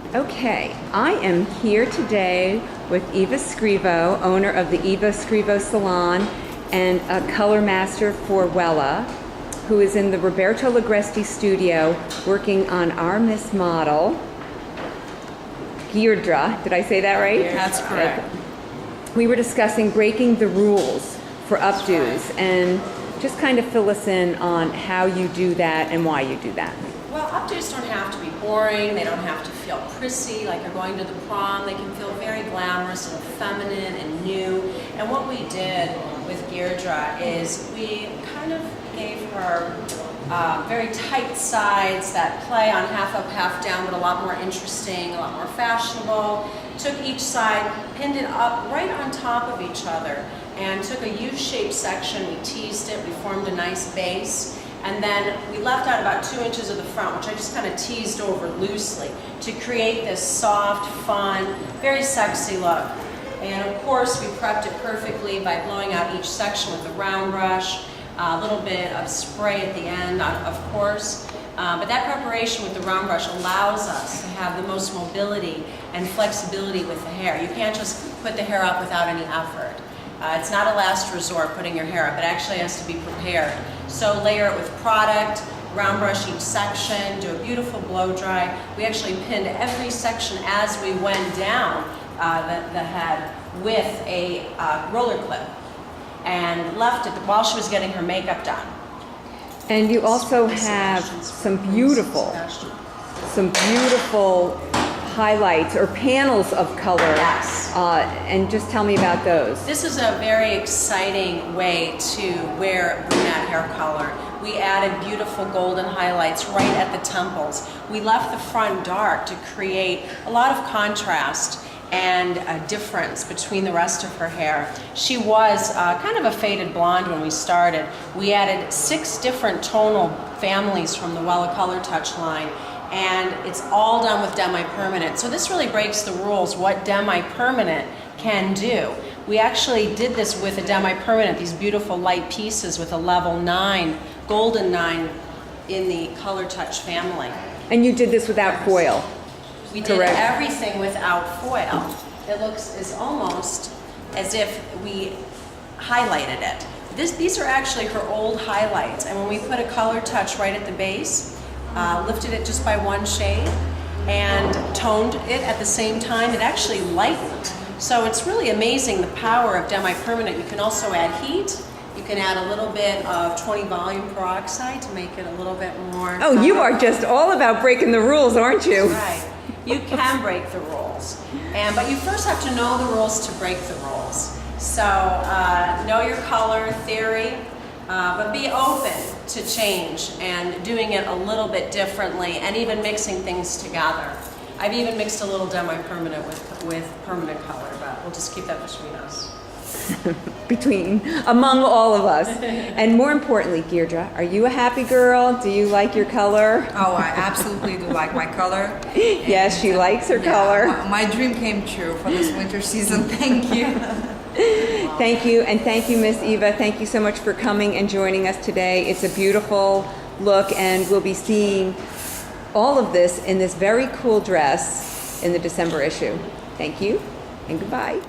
Okay, I am here today with Eva Scrivo, owner of the Eva Scrivo Salon and a color master for Wella, who is in the Roberto Ligresti studio working on our Miss Model, Deirdre. Did I say that right? That's correct. We were discussing breaking the rules for Updos, and just kind of fill us in on how you do that and why you do that. Well, updos don't have to be boring. They don't have to feel prissy like you're going to the prom. They can feel very glamorous and feminine and new. And what we did with Deirdre is we kind of gave her very tight sides that play on half up, half down, but a lot more interesting, a lot more fashionable. Took each side, pinned it up right on top of each other, and took a U-shaped section. We teased it, we formed a nice base. And then we left out about 2 inches of the front, which I just kind of teased over loosely to create this soft, fun, very sexy look. And of course, we prepped it perfectly by blowing out each section with a round brush, a little bit of spray at the end, of course. But that preparation with the round brush allows us to have the most mobility and flexibility with the hair. You can't just put the hair up without any effort. It's not a last resort putting your hair up. It actually has to be prepared. So layer it with product, round brush each section, do a beautiful blow dry. We actually pinned every section as we went down the head with a roller clip and left it while she was getting her makeup done. And you also have some beautiful highlights or panels of color. Yes. And just tell me about those. This is a very exciting way to wear brunette hair color. We added beautiful golden highlights right at the temples. We left the front dark to create a lot of contrast and a difference between the rest of her hair. She was kind of a faded blonde when we started. We added 6 different tonal families from the Wella Color Touch line, and it's all done with demi-permanent. So this really breaks the rules what demi-permanent can do. We actually did this with a demi-permanent, these beautiful light pieces with a level 9, golden 9 in the Color Touch family. And you did this without foil. We did Correct. everything without foil. It looks as almost as if we highlighted it. These are actually her old highlights, and when we put a color touch right at the base, lifted it just by 1 shade and toned it at the same time, it actually lightened. So it's really amazing the power of demi-permanent. You can also add heat. You can add a little bit of 20 volume peroxide to make it a little bit more. Oh, you are just all about breaking the rules, aren't you? Right. You can break the rules, but you first have to know the rules to break the rules. So know your color theory, but be open to change and doing it a little bit differently and even mixing things together. I've even mixed a little demi-permanent with permanent color, but we'll just keep that between us. Among all of us. And more importantly, Deirdre, are you a happy girl? Do you like your color? Oh, I absolutely do like my color. Yes, she likes her color. My dream came true for this winter season. Thank you. Thank you, and thank you, Miss Eva. Thank you so much for coming and joining us today. It's a beautiful look, and we'll be seeing all of this in this very cool dress in the December issue. Thank you, and goodbye.